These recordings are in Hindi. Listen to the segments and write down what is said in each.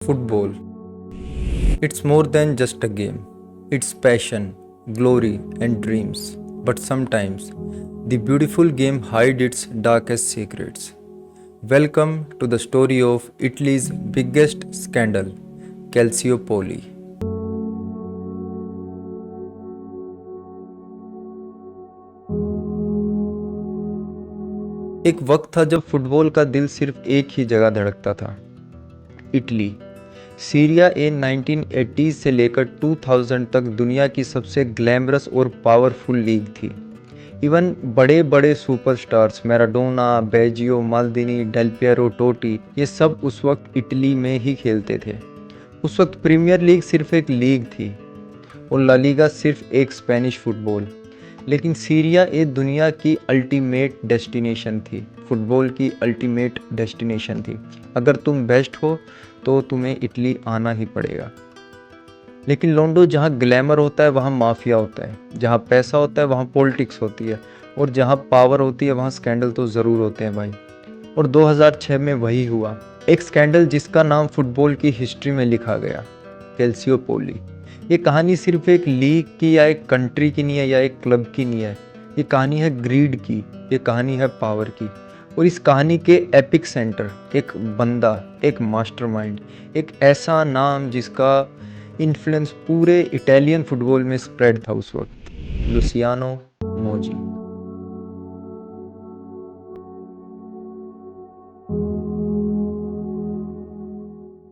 Football. It's more than just a game. It's passion, glory, and dreams. But sometimes, the beautiful game hides its darkest secrets. Welcome to the story of Italy's biggest scandal, Calciopoli. एक वक्त था जब फुटबॉल का दिल सिर्फ एक ही जगह धड़कता था, इटली। सीरिया ए 1980 से लेकर 2000 तक दुनिया की सबसे ग्लैमरस और पावरफुल लीग थी। इवन बड़े बड़े सुपरस्टार्स मैराडोना, बेजियो, माल्दिनी, डेल पिएरो, टोटी, ये सब उस वक्त इटली में ही खेलते थे। उस वक्त प्रीमियर लीग सिर्फ एक लीग थी और ला लीगा सिर्फ एक स्पेनिश फुटबॉल। लेकिन सीरिया ए दुनिया की अल्टीमेट डेस्टिनेशन थी, फुटबॉल की अल्टीमेट डेस्टिनेशन थी। अगर तुम बेस्ट हो तो तुम्हें इटली आना ही पड़ेगा। लेकिन लोंडो, जहाँ ग्लैमर होता है वहाँ माफिया होता है, जहाँ पैसा होता है वहाँ पॉलिटिक्स होती है, और जहाँ पावर होती है वहाँ स्कैंडल तो ज़रूर होते हैं भाई। और 2006 में वही हुआ, एक स्कैंडल जिसका नाम फुटबॉल की हिस्ट्री में लिखा गया, कैल्सियोपोली। ये कहानी सिर्फ एक लीग की या एक कंट्री की नहीं है या एक क्लब की नहीं है, ये कहानी है ग्रीड की, ये कहानी है पावर की। और इस कहानी के एपिक सेंटर एक बंदा, एक मास्टरमाइंड, एक ऐसा नाम जिसका इन्फ्लुएंस पूरे इटालियन फुटबॉल में स्प्रेड था उस वक्त, लुसियानो मोजी।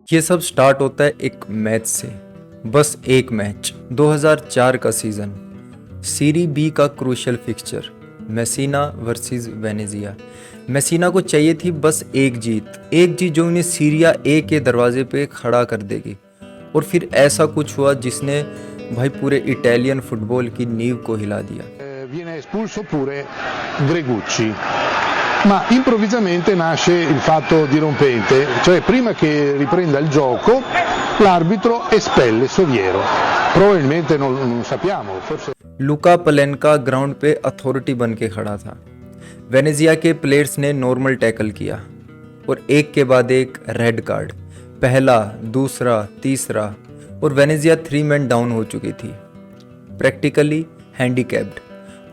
ये सब स्टार्ट होता है एक मैच से, बस एक मैच। 2004 का सीज़न, सीरी बी का crucial fixture, Messina versus Venezia. Messina को चाहिए थी बस एक जीत जो उन्हें सीरिया ए के दरवाजे पे खड़ा कर देगी। और फिर ऐसा कुछ हुआ जिसने भाई पूरे इटालियन फुटबॉल की नींव को हिला दिया। Viene espulso pure Gregucci, ma improvvisamente nasce il fatto dirompente, cioè prima che riprenda il gioco l'arbitro espelle Soviero, probabilmente non sappiamo, forse लुका पलेनका ग्राउंड पे अथॉरिटी बन के खड़ा था। वेनेजिया के प्लेयर्स ने नॉर्मल टैकल किया और एक के बाद एक रेड कार्ड, पहला, दूसरा, तीसरा, और वेनेजिया 3 मैन डाउन हो चुकी थी, प्रैक्टिकली हैंडीकैप्ड।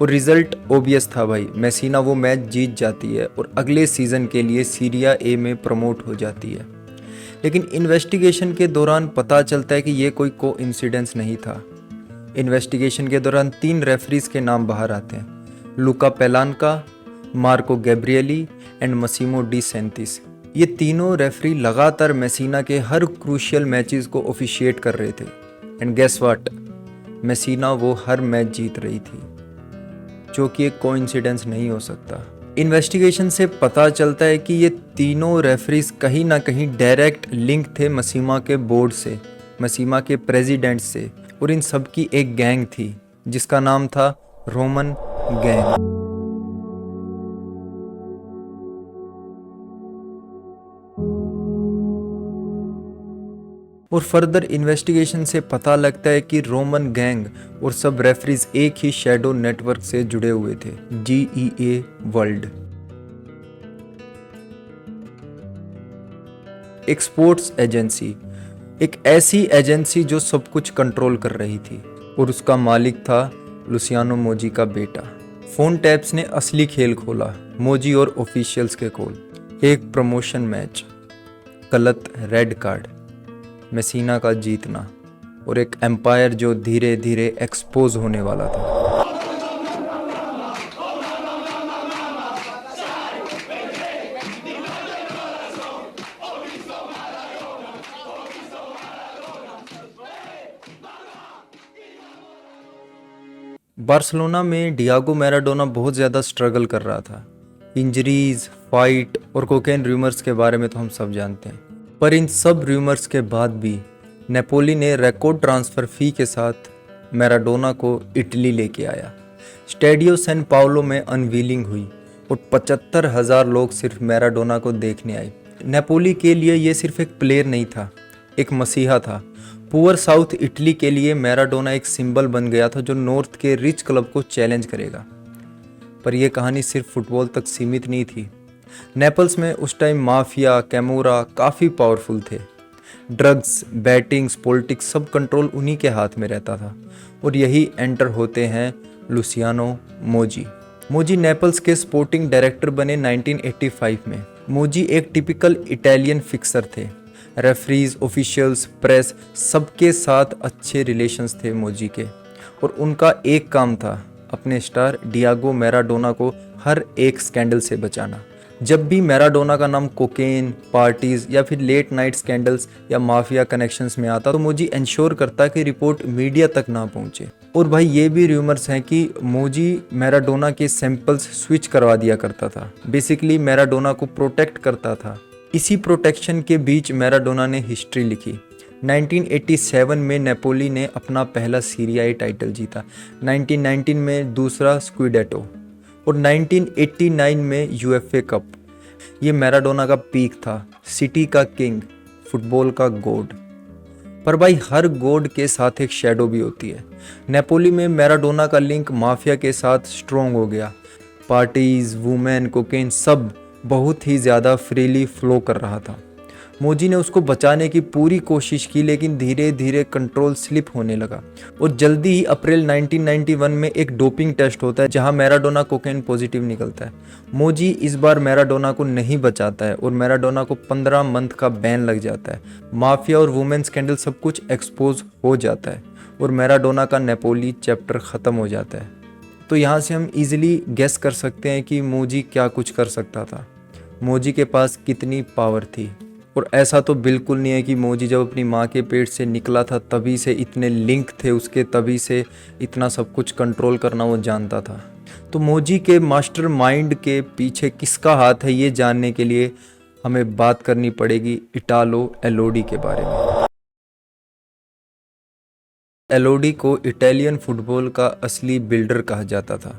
और रिजल्ट ओबियस था भाई, मेसिना वो मैच जीत जाती है और अगले सीज़न के लिए सीरिया ए में प्रमोट हो जाती है। लेकिन इन्वेस्टिगेशन के दौरान पता चलता है कि ये कोई कोइंसिडेंस नहीं था। इन्वेस्टिगेशन के दौरान 3 रेफरीज के नाम बाहर आते हैं, लुका पेलानका, मार्को गैब्रिएली एंड मसीमो डी सेंतिस। ये तीनों रेफरी लगातार मेसिना के हर क्रूशियल मैचेस को ऑफिशिएट कर रहे थे। एंड गेस व्हाट, मेसिना वो हर मैच जीत रही थी, जो कि एक कोइंसिडेंस नहीं हो सकता। इन्वेस्टिगेशन से पता चलता है कि ये तीनों रेफरीज कहीं ना कहीं डायरेक्ट लिंक थे मसीमा के बोर्ड से, मसीमा के प्रेसिडेंट से, और इन सब की एक गैंग थी जिसका नाम था रोमन गैंग। और फर्दर इन्वेस्टिगेशन से पता लगता है कि रोमन गैंग और सब रेफरीज एक ही शैडो नेटवर्क से जुड़े हुए थे, GEA वर्ल्ड, एक स्पोर्ट्स एजेंसी, एक ऐसी एजेंसी जो सब कुछ कंट्रोल कर रही थी। और उसका मालिक था लुसियानो मोजी का बेटा। फोन टैप्स ने असली खेल खोला, मोजी और ऑफिशियल्स के कॉल, एक प्रमोशन मैच, गलत रेड कार्ड, मेसिना का जीतना, और एक एम्पायर जो धीरे धीरे एक्सपोज होने वाला था। बार्सिलोना में डियागो मैराडोना बहुत ज़्यादा स्ट्रगल कर रहा था। इंजरीज, फाइट और कोकेन रूमर्स के बारे में तो हम सब जानते हैं। पर इन सब रूमर्स के बाद भी नेपोली ने रिकॉर्ड ट्रांसफ़र फ़ी के साथ मैराडोना को इटली लेके आया। स्टेडियो सैन पाउलो में अनवीलिंग हुई और 75,000 लोग सिर्फ मैराडोना को देखने आए। नेपोली के लिए ये सिर्फ एक प्लेयर नहीं था, एक मसीहा था। पुअर साउथ इटली के लिए मैराडोना एक सिंबल बन गया था जो नॉर्थ के रिच क्लब को चैलेंज करेगा। पर यह कहानी सिर्फ फुटबॉल तक सीमित नहीं थी। नेपल्स में उस टाइम माफिया, कैमोरा काफ़ी पावरफुल थे। ड्रग्स, बैटिंग्स, पॉलिटिक्स सब कंट्रोल उन्हीं के हाथ में रहता था। और यही एंटर होते हैं लुसियानो मोजी। मोजी नेपल्स के स्पोर्टिंग डायरेक्टर बने 1985 में। मोजी एक टिपिकल इटालियन फिक्सर थे। रेफरीज, ऑफिशियल्स, प्रेस सबके साथ अच्छे रिलेशंस थे मोजी के। और उनका एक काम था अपने स्टार डियागो मैराडोना को हर एक स्कैंडल से बचाना। जब भी मैराडोना का नाम कोकेन, पार्टीज या फिर लेट नाइट स्कैंडल्स या माफिया कनेक्शंस में आता तो मोजी इंश्योर करता कि रिपोर्ट मीडिया तक ना पहुंचे। और भाई ये भी रूमर्स हैं कि मोजी मैराडोना के सैंपल्स स्विच करवा दिया करता था। बेसिकली मैराडोना को प्रोटेक्ट करता था। इसी प्रोटेक्शन के बीच मैराडोना ने हिस्ट्री लिखी। 1987 में नेपोली ने अपना पहला सीरियाई टाइटल जीता, 1919 में दूसरा स्क्विडेटो और 1989 में यूएफए कप। ये मैराडोना का पीक था, सिटी का किंग, फुटबॉल का गॉड। पर भाई हर गॉड के साथ एक शैडो भी होती है। नेपोली में मैराडोना का लिंक माफिया के साथ स्ट्रॉन्ग हो गया। पार्टीज, वुमेन, कोकेन सब बहुत ही ज़्यादा फ्रीली फ्लो कर रहा था। मोजी ने उसको बचाने की पूरी कोशिश की, लेकिन धीरे धीरे कंट्रोल स्लिप होने लगा। और जल्दी ही अप्रैल 1991 में एक डोपिंग टेस्ट होता है जहां मैराडोना कोकेन पॉजिटिव निकलता है। मोजी इस बार मैराडोना को नहीं बचाता है और मैराडोना को 15 मंथ का बैन लग जाता है। माफिया और वुमेन स्कैंडल सब कुछ एक्सपोज हो जाता है और मैराडोना का नेपोली चैप्टर ख़त्म हो जाता है। तो यहाँ से हम इजीली गेस कर सकते हैं कि मोजी क्या कुछ कर सकता था, मोजी के पास कितनी पावर थी। और ऐसा तो बिल्कुल नहीं है कि मोजी जब अपनी माँ के पेट से निकला था तभी से इतने लिंक थे उसके, तभी से इतना सब कुछ कंट्रोल करना वो जानता था। तो मोजी के मास्टर माइंड के पीछे किसका हाथ है ये जानने के लिए हमें बात करनी पड़ेगी इटालो एलोडी के बारे में। एलोडी को इटालियन फुटबॉल का असली बिल्डर कहा जाता था।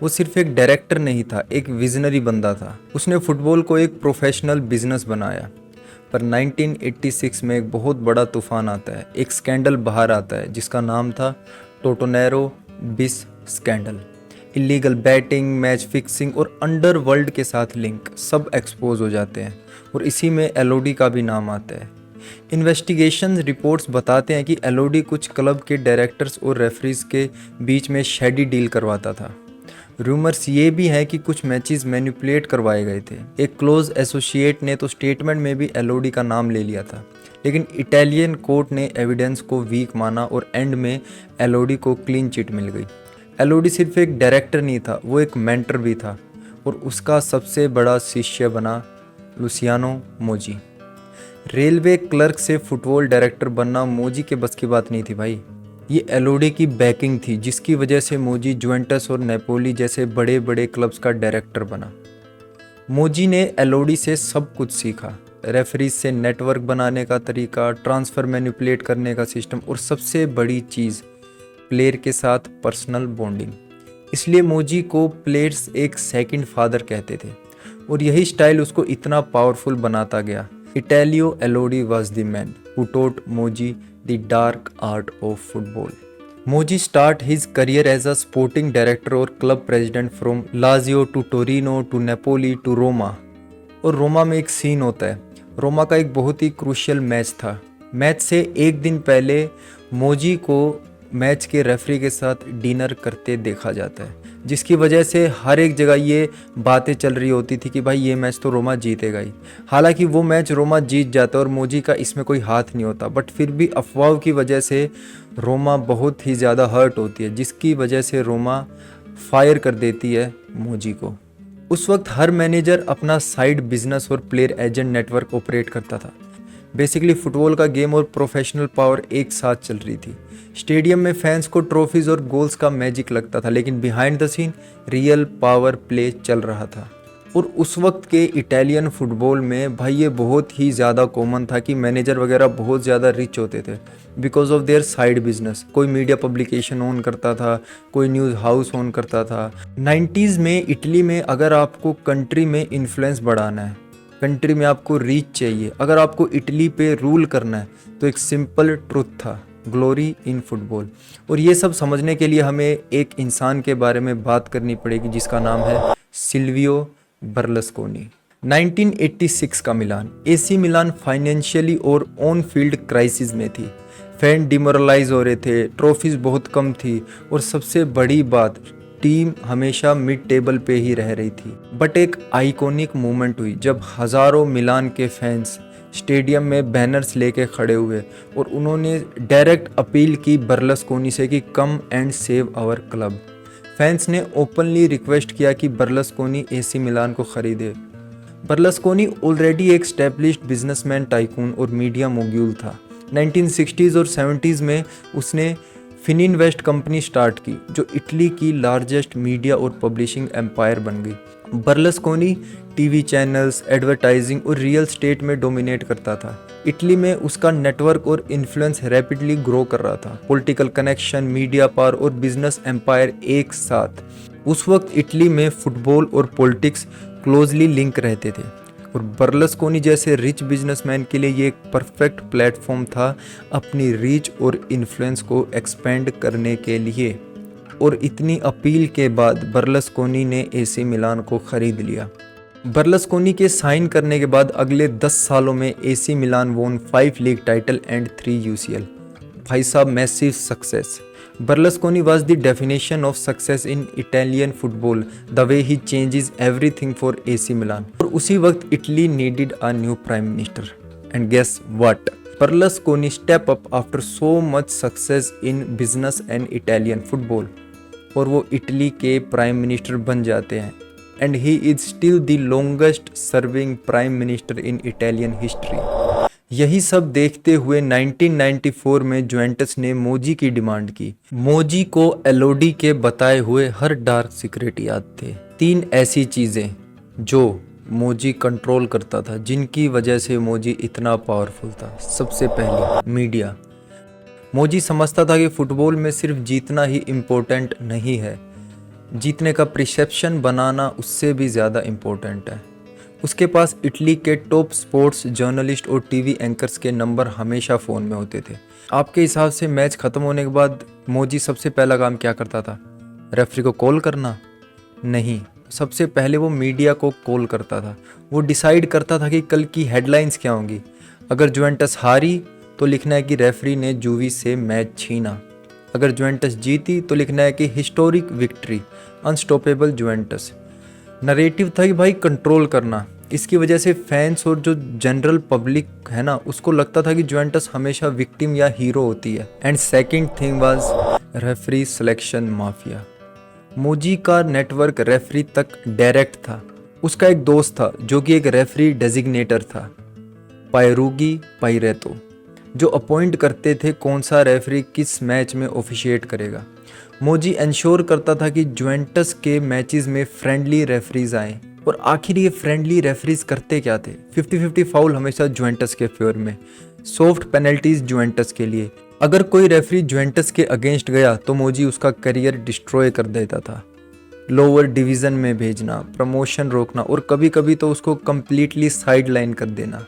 वो सिर्फ एक डायरेक्टर नहीं था, एक विजनरी बंदा था। उसने फुटबॉल को एक प्रोफेशनल बिजनेस बनाया। पर 1986 में एक बहुत बड़ा तूफान आता है, एक स्कैंडल बाहर आता है जिसका नाम था टोटोनेरो बिस scandal. Illegal batting, match fixing और अंडरवर्ल्ड के साथ लिंक सब एक्सपोज हो जाते हैं और इसी में एलोडी का भी नाम आता है। इन्वेस्टिगेशन रिपोर्ट्स बताते हैं कि एलोडी कुछ क्लब के डायरेक्टर्स और रेफरीज के बीच में शेडी डील करवाता था। रूमर्स ये भी हैं कि कुछ मैचेस मैनिपुलेट करवाए गए थे। एक क्लोज एसोसिएट ने तो स्टेटमेंट में भी एलोडी का नाम ले लिया था, लेकिन इटालियन कोर्ट ने एविडेंस को वीक माना और एंड में एलोडी को क्लीन चिट मिल गई। एलोडी सिर्फ एक डायरेक्टर नहीं था, वो एक मेंटर भी था और उसका सबसे बड़ा शिष्य बना लुसियानो मोजी। रेलवे क्लर्क से फुटबॉल डायरेक्टर बनना मोजी के बस की बात नहीं थी भाई। ये एलोडी की बैकिंग थी जिसकी वजह से मोजी जुवेंटस और नेपोली जैसे बड़े बड़े क्लब्स का डायरेक्टर बना। मोजी ने एलोडी से सब कुछ सीखा, रेफरीज से नेटवर्क बनाने का तरीका, ट्रांसफ़र मैनिपुलेट करने का सिस्टम और सबसे बड़ी चीज़ प्लेयर के साथ पर्सनल बॉन्डिंग। इसलिए मोजी को प्लेयर्स एक सेकंड फादर कहते थे और यही स्टाइल उसको इतना पावरफुल बनाता गया। Italo Allodi was the man who taught Moggi the dark art of football. Moji start his career as a sporting director or club president from Lazio to Torino to Napoli to Roma. और रोमा में एक सीन होता है। रोमा का एक बहुत ही क्रूशियल मैच था। मैच से एक दिन पहले मोजी को मैच के रेफरी के साथ डिनर करते देखा जाता है, जिसकी वजह से हर एक जगह ये बातें चल रही होती थी कि भाई ये मैच तो रोमा जीतेगा ही। हालांकि वो मैच रोमा जीत जाता है और मोजी का इसमें कोई हाथ नहीं होता, बट फिर भी अफवाह की वजह से रोमा बहुत ही ज़्यादा हर्ट होती है, जिसकी वजह से रोमा फायर कर देती है मोजी को। उस वक्त हर मैनेजर अपना साइड बिजनेस और प्लेयर एजेंट नेटवर्क ऑपरेट करता था। बेसिकली फुटबॉल का गेम और प्रोफेशनल पावर एक साथ चल रही थी। स्टेडियम में फैंस को ट्रॉफीज और गोल्स का मैजिक लगता था, लेकिन behind the scene real power play चल रहा था। और उस वक्त के इटालियन फुटबॉल में भाई ये बहुत ही ज़्यादा कॉमन था कि मैनेजर वगैरह बहुत ज़्यादा रिच होते थे because of their side business. कोई मीडिया पब्लिकेशन ओन करता था, कोई न्यूज़ हाउस ओन करता था। 90s में इटली में अगर आपको कंट्री में इन्फ्लुएंस बढ़ाना है, कंट्री में आपको रीच चाहिए, अगर आपको इटली पे रूल करना है, तो एक सिंपल ट्रुथ था, ग्लोरी इन फुटबॉल। और ये सब समझने के लिए हमें एक इंसान के बारे में बात करनी पड़ेगी जिसका नाम है सिल्वियो बर्लस्कोनी। 1986 का मिलान। एसी मिलान फाइनेंशियली और ऑन फील्ड क्राइसिस में थी। फैन डिमोरलाइज हो रहे थे, ट्रॉफीज बहुत कम थी और सबसे बड़ी बात, टीम हमेशा मिड टेबल पे ही रह रही थी। बट एक आइकॉनिक मोमेंट हुई जब हजारों मिलान के फैंस स्टेडियम में बैनर्स लेके खड़े हुए और उन्होंने डायरेक्ट अपील की बर्लस्कोनी से कि come and save our club. Fans ने ओपनली रिक्वेस्ट किया कि बर्लस्कोनी एसी मिलान को खरीदे। बर्लस्कोनी ऑलरेडी एक स्टैब्लिश्ड बिजनेसमैन, टाइकून और मीडिया मोग्यूल था। 1960s और 70s में उसने फिनिनवेस्ट कंपनी स्टार्ट की जो इटली की लार्जेस्ट मीडिया और पब्लिशिंग एम्पायर बन गई। बर्लस्कोनी टीवी चैनल्स, एडवर्टाइजिंग और रियल स्टेट में डोमिनेट करता था। इटली में उसका नेटवर्क और इन्फ्लुएंस रैपिडली ग्रो कर रहा था। पॉलिटिकल कनेक्शन, मीडिया पावर और बिजनेस एम्पायर एक साथ। उस वक्त इटली में फुटबॉल और पॉलिटिक्स क्लोजली लिंक रहते थे और बर्लस्कोनी जैसे रिच बिजनेसमैन के लिए ये एक परफेक्ट प्लेटफॉर्म था अपनी रीच और इन्फ्लुएंस को एक्सपेंड करने के लिए। और इतनी अपील के बाद बर्लस्कोनी ने एसी मिलान को खरीद लिया। बर्लस्कोनी के साइन करने के बाद अगले 10 सालों में एसी मिलान वोन 5 लीग टाइटल एंड 3 यूसीएल। भाई साहब, massive success. Berlusconi was the definition of success in Italian football, the way he changes everything for AC Milan. और उसी वक्त Italy needed a new prime minister. And guess what? Berlusconi step up after so much success in business and Italian football. और वो इटली के प्राइम मिनिस्टर बन जाते हैं। And he is still the longest serving prime minister in Italian history. यही सब देखते हुए 1994 में जुवेंटस ने मोजी की डिमांड की। मोजी को एलोडी के बताए हुए हर डार्क सीक्रेट याद थे। 3 ऐसी चीज़ें जो मोजी कंट्रोल करता था, जिनकी वजह से मोजी इतना पावरफुल था। सबसे पहले मीडिया। मोजी समझता था कि फुटबॉल में सिर्फ जीतना ही इम्पोर्टेंट नहीं है, जीतने का परसेप्शन बनाना उससे भी ज़्यादा इम्पोर्टेंट है। उसके पास इटली के टॉप स्पोर्ट्स जर्नलिस्ट और टीवी एंकर्स के नंबर हमेशा फ़ोन में होते थे। आपके हिसाब से मैच ख़त्म होने के बाद मोजी सबसे पहला काम क्या करता था? रेफरी को कॉल करना? नहीं, सबसे पहले वो मीडिया को कॉल करता था। वो डिसाइड करता था कि कल की हेडलाइंस क्या होंगी। अगर जुवेंटस हारी तो लिखना है कि रेफरी ने जूवी से मैच छीना। अगर जुवेंटस जीती तो लिखना है कि historic victory, unstoppable Juventus. Narrative था कि भाई कंट्रोल करना। इसकी वजह से फैंस और जो जनरल पब्लिक है ना, उसको लगता था कि जुवेंटस हमेशा विक्टिम या हीरो होती है। And second thing was referee selection mafia. Moggi का नेटवर्क रेफरी तक डायरेक्ट था। उसका एक दोस्त था जो कि एक रेफरी डेजिग्नेटर था, पायरूगी पायरेतो, जो अपॉइंट करते थे कौन सा रेफरी किस मैच में ऑफिशिएट करेगा। मोजी इंश्योर करता था कि जुवेंटस के मैचेस में फ्रेंडली रेफरीज आए। और आखिर ये फ्रेंडली रेफरीज करते क्या थे? 50-50 फाउल हमेशा जुवेंटस के फेवर में, सॉफ्ट पेनल्टीज जुवेंटस के लिए। अगर कोई रेफरी जुवेंटस के अगेंस्ट गया तो मोजी उसका करियर डिस्ट्रॉय कर देता था। लोअर डिवीज़न में भेजना, प्रमोशन रोकना और कभी कभी तो उसको कम्प्लीटली साइड लाइन कर देना।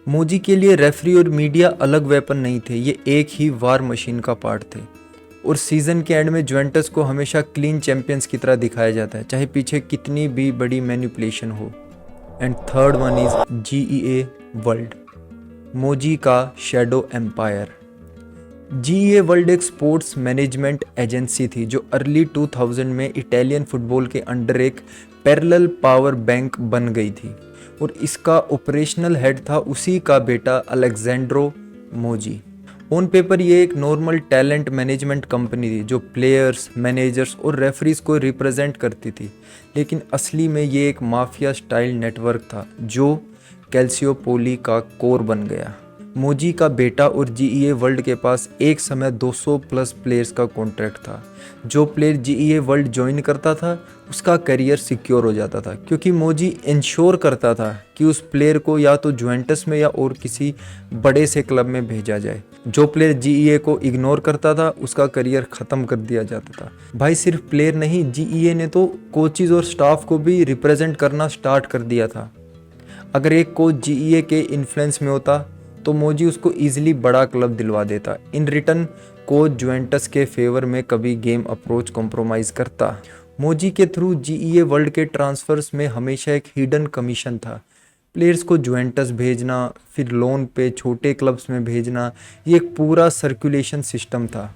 मोजी के लिए रेफरी और मीडिया अलग वेपन नहीं थे, ये एक ही वार मशीन का पार्ट थे। और सीज़न के एंड में जुवेंटस को हमेशा क्लीन चैंपियंस की तरह दिखाया जाता है, चाहे पीछे कितनी भी बड़ी मैनिपुलेशन हो। And third one is GEA world, Moggi का शैडो एम्पायर। GEA वर्ल्ड एक स्पोर्ट्स मैनेजमेंट एजेंसी थी जो अर्ली 2000 में इटालियन फुटबॉल के अंडर एक पैरेलल पावर बैंक बन गई थी और इसका ऑपरेशनल हेड था उसी का बेटा अलेक्जेंड्रो मोजी। ऑन पेपर ये एक नॉर्मल टैलेंट मैनेजमेंट कंपनी थी जो प्लेयर्स, मैनेजर्स और रेफरीज को रिप्रेजेंट करती थी, लेकिन असली में ये एक माफिया स्टाइल नेटवर्क था जो कैल्सियोपोली का कोर बन गया। मोजी का बेटा और GEA वर्ल्ड के पास एक समय 200 प्लस प्लेयर्स का कॉन्ट्रैक्ट था। जो प्लेयर GEA वर्ल्ड ज्वाइन करता था उसका करियर सिक्योर हो जाता था, क्योंकि मोजी इंश्योर करता था कि उस प्लेयर को या तो जुवेंटस में या और किसी बड़े से क्लब में भेजा जाए। जो प्लेयर GEA को इग्नोर करता था उसका करियर ख़त्म कर दिया जाता था। भाई सिर्फ प्लेयर नहीं, GEA ने तो कोचेज़ और स्टाफ को भी रिप्रेजेंट करना स्टार्ट कर दिया था। अगर एक कोच GEA के इन्फ्लुएंस में होता तो मोजी उसको ईजिली बड़ा क्लब दिलवा देता। इन रिटर्न कोच जुवेंटस के फेवर में कभी गेम अप्रोच कॉम्प्रोमाइज़ करता मोजी के थ्रू जीईए वर्ल्ड के ट्रांसफर्स में हमेशा एक हिडन कमीशन था। प्लेयर्स को जुवेंटस भेजना, फिर लोन पे छोटे क्लब्स में भेजना, ये एक पूरा सर्कुलेशन सिस्टम था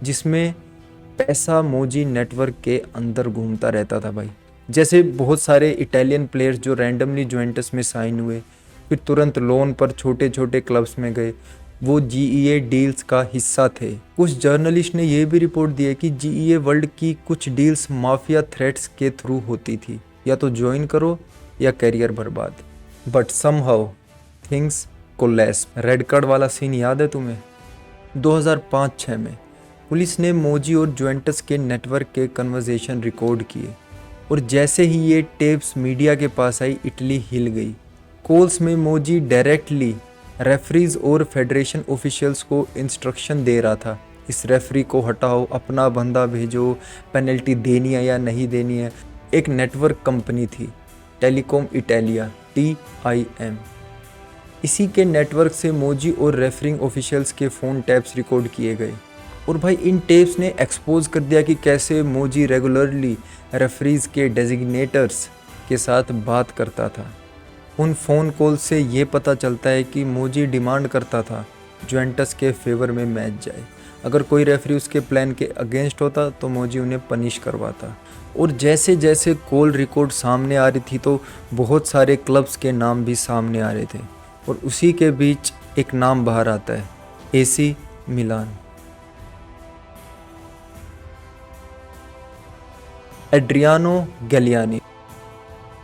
जिसमें पैसा मोजी नेटवर्क के अंदर घूमता रहता था भाई। जैसे बहुत सारे इटालियन प्लेयर्स जो रैंडमली जुवेंटस में साइन हुए, फिर तुरंत लोन पर छोटे छोटे क्लब्स में गए, वो जीईए डील्स का हिस्सा थे। कुछ जर्नलिस्ट ने यह भी रिपोर्ट दिया कि जीईए वर्ल्ड की कुछ डील्स माफिया थ्रेट्स के थ्रू होती थी, या तो ज्वाइन करो या करियर बर्बाद। But somehow things collapse. Red card वाला सीन याद है तुम्हें? 2005-06 में पुलिस ने मोजी और जुवेंटस के नेटवर्क के कन्वर्सेशन रिकॉर्ड किए, और जैसे ही ये टेप्स मीडिया के पास आई, इटली हिल गई। कॉल्स में मोजी डायरेक्टली रेफरीज और फेडरेशन ऑफिशियल्स को इंस्ट्रक्शन दे रहा था, इस रेफरी को हटाओ, अपना बंदा भेजो, पेनल्टी देनी है या नहीं देनी है। एक नेटवर्क कंपनी थी टेलीकॉम इटालिया, TIM। इसी के नेटवर्क से मोजी और रेफरिंग ऑफिशियल्स के फ़ोन टैप्स रिकॉर्ड किए गए, और भाई इन टेप्स ने एक्सपोज कर दिया कि कैसे मोजी रेगुलरली रेफरीज के डेजिग्नेटर्स के साथ बात करता था। उन फ़ोन कॉल से ये पता चलता है कि मोजी डिमांड करता था जुवेंटस के फेवर में मैच जाए। अगर कोई रेफरी उसके प्लान के अगेंस्ट होता तो मोजी उन्हें पनिश करवाता। और जैसे जैसे कॉल रिकॉर्ड सामने आ रही थी तो बहुत सारे क्लब्स के नाम भी सामने आ रहे थे, और उसी के बीच एक नाम बाहर आता है, AC मिलान। एड्रियानो गैलियानी,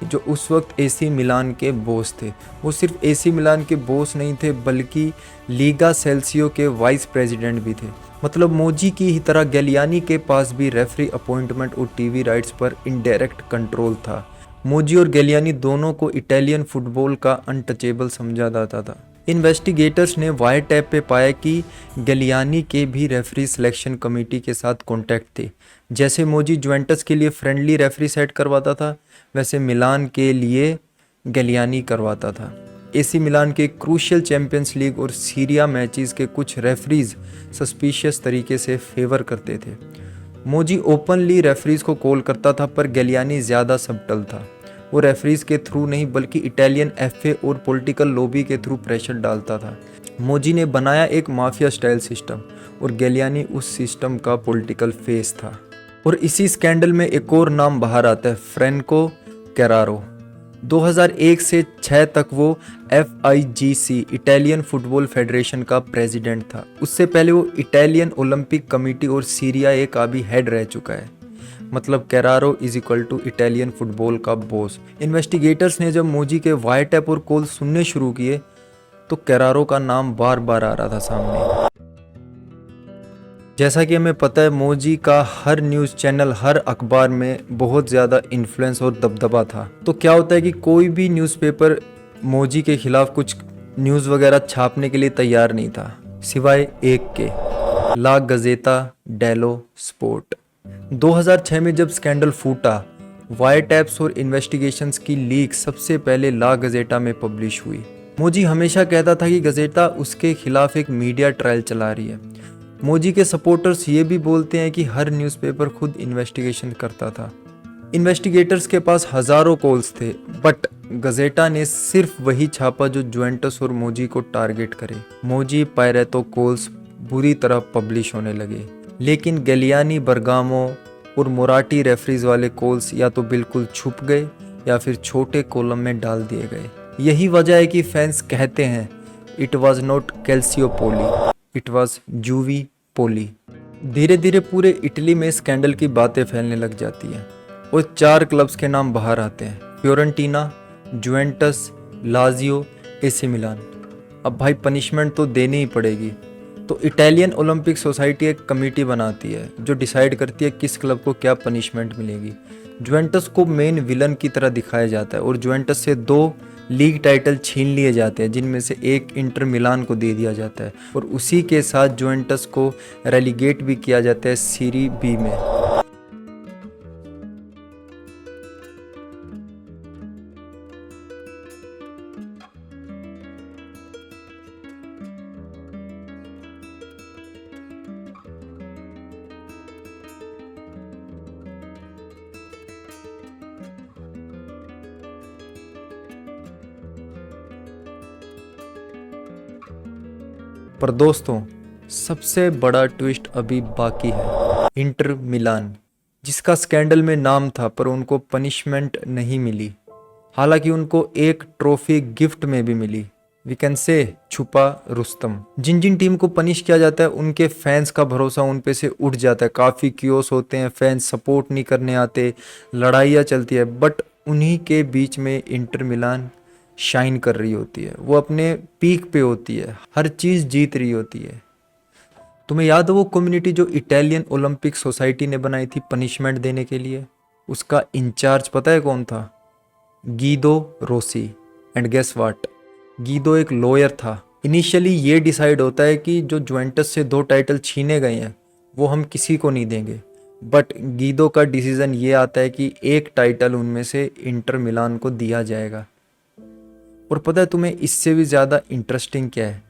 जो उस वक्त AC मिलान के बॉस थे, वो सिर्फ AC मिलान के बॉस नहीं थे बल्कि लीगा सेल्सियो के वाइस प्रेसिडेंट भी थे। मतलब मोजी की ही तरह गैलियानी के पास भी रेफरी अपॉइंटमेंट और टीवी राइट्स पर इनडायरेक्ट कंट्रोल था। मोजी और गैलियानी दोनों को इटालियन फुटबॉल का अनटचेबल समझा जाता था। इन्वेस्टिगेटर्स ने वायर टैप पे पाया कि गैलियानी के भी रेफरी सिलेक्शन कमेटी के साथ कॉन्टैक्ट थे। जैसे मोजी जुवेंटस के लिए फ्रेंडली रेफरी सेट करवाता था, वैसे मिलान के लिए गैलियानी करवाता था। AC मिलान के क्रूशियल चैंपियंस लीग और सीरिया मैचेस के कुछ रेफरीज सस्पिशियस तरीके से फेवर करते थे। मोजी ओपनली रेफरीज को कॉल करता था, पर गैलियानी ज़्यादा सबटल था। वो रेफरीज के थ्रू नहीं बल्कि इटालियन FA और पॉलिटिकल लॉबी के थ्रू प्रेशर डालता था। मोजी ने बनाया एक माफिया स्टाइल सिस्टम, और गैलियानी उस सिस्टम का पॉलिटिकल फेस था। और इसी स्कैंडल में एक और नाम बाहर आता है, फ्रैंको कैरारो। 2001 से 6 तक वो FIGC इटालियन फुटबॉल फेडरेशन का प्रेसिडेंट था। उससे पहले वो इटालियन ओलंपिक कमेटी और सीरिया ए का भी हेड रह चुका है। मतलब Carraro is equal to Italian football का बॉस। इन्वेस्टिगेटर्स ने जब मोजी के वायर टैप और कॉल सुनने शुरू किए तो कैरारो का नाम बार बार आ रहा था सामने। जैसा कि हमें पता है, मोजी का हर न्यूज़ चैनल, हर अखबार में बहुत ज़्यादा इन्फ्लुएंस और दबदबा था। तो क्या होता है कि कोई भी न्यूज़पेपर मोजी के खिलाफ कुछ न्यूज़ वगैरह छापने के लिए तैयार नहीं था, सिवाय एक के, ला गजेता डेलो स्पोर्ट। 2006 में जब स्कैंडल फूटा, वायर टैप्स और इन्वेस्टिगेशंस की लीक सबसे पहले ला गजेटा में पब्लिश हुई। मोजी हमेशा कहता था कि गजेटा उसके खिलाफ एक मीडिया ट्रायल चला रही है। मोजी के सपोर्टर्स ये भी बोलते हैं कि हर न्यूज़पेपर खुद इन्वेस्टिगेशन करता था। इन्वेस्टिगेटर्स के पास हज़ारों कॉल्स थे, बट गजेटा ने सिर्फ वही छापा जो जुवेंटस और मोजी को टारगेट करे। मोजी पायरेतो कॉल्स बुरी तरह पब्लिश होने लगे, लेकिन गैलियानी, बर्गामो और मोराटी रेफरीज वाले कॉल्स या तो बिल्कुल छुप गए या फिर छोटे कॉलम में डाल दिए गए। यही वजह है कि फैंस कहते हैं it was not Calciopoli, it was Juvepoli. धीरे धीरे पूरे इटली में स्कैंडल की बातें फैलने लग जाती हैं और 4 क्लब्स के नाम बाहर आते हैं, फ्योरेंटीना, जुवेंटस, लाजियो, AC मिलान। अब भाई पनिशमेंट तो देनी ही पड़ेगी, तो इटालियन ओलंपिक सोसाइटी एक कमेटी बनाती है जो डिसाइड करती है किस क्लब को क्या पनिशमेंट मिलेगी। जुवेंटस को मेन विलन की तरह दिखाया जाता है और जुवेंटस से 2 लीग टाइटल छीन लिए जाते हैं, जिनमें से एक इंटर मिलान को दे दिया जाता है, और उसी के साथ जुवेंटस को रेलीगेट भी किया जाता है सीरी बी में। पर दोस्तों, सबसे बड़ा ट्विस्ट अभी बाकी है। इंटर मिलान, जिसका स्कैंडल में नाम था पर उनको पनिशमेंट नहीं मिली, हालांकि उनको एक ट्रॉफी गिफ्ट में भी मिली। वी कैन से छुपा रुस्तम। जिन जिन टीम को पनिश किया जाता है उनके फैंस का भरोसा उन पे से उठ जाता है, काफ़ी क्योस होते हैं, फैंस सपोर्ट नहीं करने आते, लड़ाइयाँ चलती है। बट उन्हीं के बीच में इंटर मिलान शाइन कर रही होती है, वो अपने पीक पे होती है, हर चीज़ जीत रही होती है। तुम्हें याद है वो कम्युनिटी जो इटालियन ओलंपिक सोसाइटी ने बनाई थी पनिशमेंट देने के लिए? उसका इंचार्ज पता है कौन था? गीदो रोसी। एंड गेस व्हाट, गीदो एक लॉयर था। इनिशियली ये डिसाइड होता है कि जो जुवेंटस से 2 टाइटल छीने गए हैं वो हम किसी को नहीं देंगे, बट गीदो का डिसीजन ये आता है कि एक टाइटल उनमें से इंटर मिलान को दिया जाएगा। और पता है तुम्हें इससे भी ज़्यादा इंटरेस्टिंग क्या है?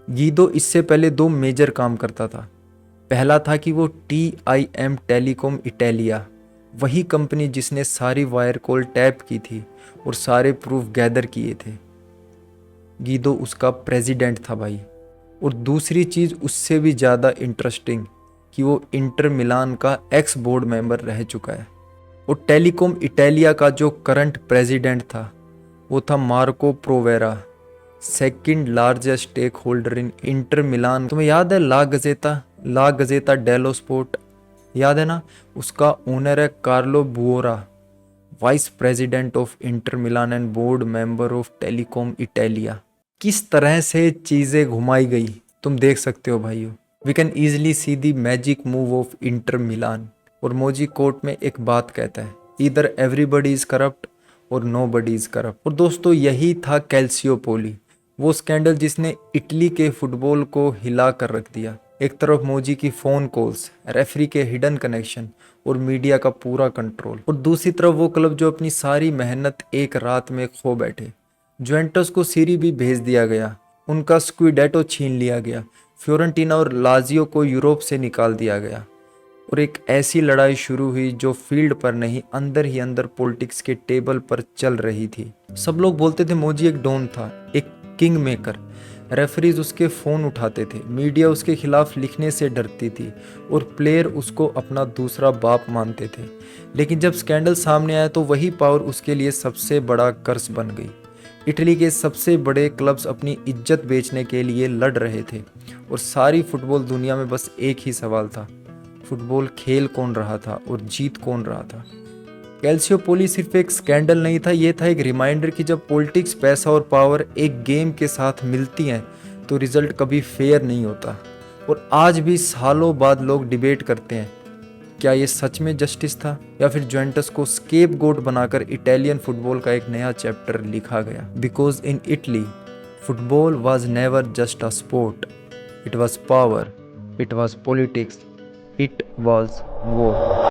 गीदो इससे पहले 2 मेजर काम करता था। पहला था कि वो TIM टेलीकॉम इटालिया, वही कंपनी जिसने सारी वायर कॉल टैप की थी और सारे प्रूफ गैदर किए थे, गीदो उसका प्रेसिडेंट था भाई। और दूसरी चीज़ उससे भी ज़्यादा इंटरेस्टिंग कि वो इंटर मिलान का एक्स बोर्ड मेंबर रह चुका है। और टेलीकॉम इटालिया का जो करंट प्रेसिडेंट था वो था Marco Provera, second largest stake holder in Inter Milan. तुम्हें याद है ला गजेता डेलो स्पोर्ट, याद है ना? उसका ओनर है Carlo Buora, vice president of Inter Milan and board member of Telecom Italia. किस तरह से चीज़ें घुमाई गई तुम देख सकते हो भाइयों। We can easily see the magic move of Inter Milan. और मोजी कोर्ट में एक बात कहता है, ईदर एवरीबडी इज करप्ट और नो बडी इज करप्ट। और दोस्तों, यही था कैल्सियोपोली, वो स्कैंडल जिसने इटली के फुटबॉल को हिला कर रख दिया। एक तरफ मोजी की फ़ोन कॉल्स, रेफरी के हिडन कनेक्शन और मीडिया का पूरा कंट्रोल, और दूसरी तरफ वो क्लब जो अपनी सारी मेहनत एक रात में खो बैठे। जुवेंटस को सीरी भी भेज दिया गया, उनका स्क्विडेटो छीन लिया गया, फ्योरेंटीना और लाजियो को यूरोप से निकाल दिया गया। और एक ऐसी लड़ाई शुरू हुई जो फील्ड पर नहीं, अंदर ही अंदर पॉलिटिक्स के टेबल पर चल रही थी। सब लोग बोलते थे मोजी एक डॉन था, एक किंग मेकर। रेफरीज उसके फ़ोन उठाते थे, मीडिया उसके खिलाफ लिखने से डरती थी और प्लेयर उसको अपना दूसरा बाप मानते थे। लेकिन जब स्कैंडल सामने आया तो वही पावर उसके लिए सबसे बड़ा कर्ज बन गई। इटली के सबसे बड़े क्लब्स अपनी इज्जत बेचने के लिए लड़ रहे थे और सारी फुटबॉल दुनिया में बस एक ही सवाल था, फुटबॉल खेल कौन रहा था और जीत कौन रहा था। कैल्सियोपोली सिर्फ एक स्कैंडल नहीं था, ये था एक रिमाइंडर कि जब पॉलिटिक्स, पैसा और पावर एक गेम के साथ मिलती हैं तो रिजल्ट कभी फेयर नहीं होता। और आज भी सालों बाद लोग डिबेट करते हैं, क्या ये सच में जस्टिस था या फिर जुवेंटस को स्केपगोट बनाकर इटालियन फुटबॉल का एक नया चैप्टर लिखा गया। Because in Italy football was never just a sport, it was power, it was politics, it was war.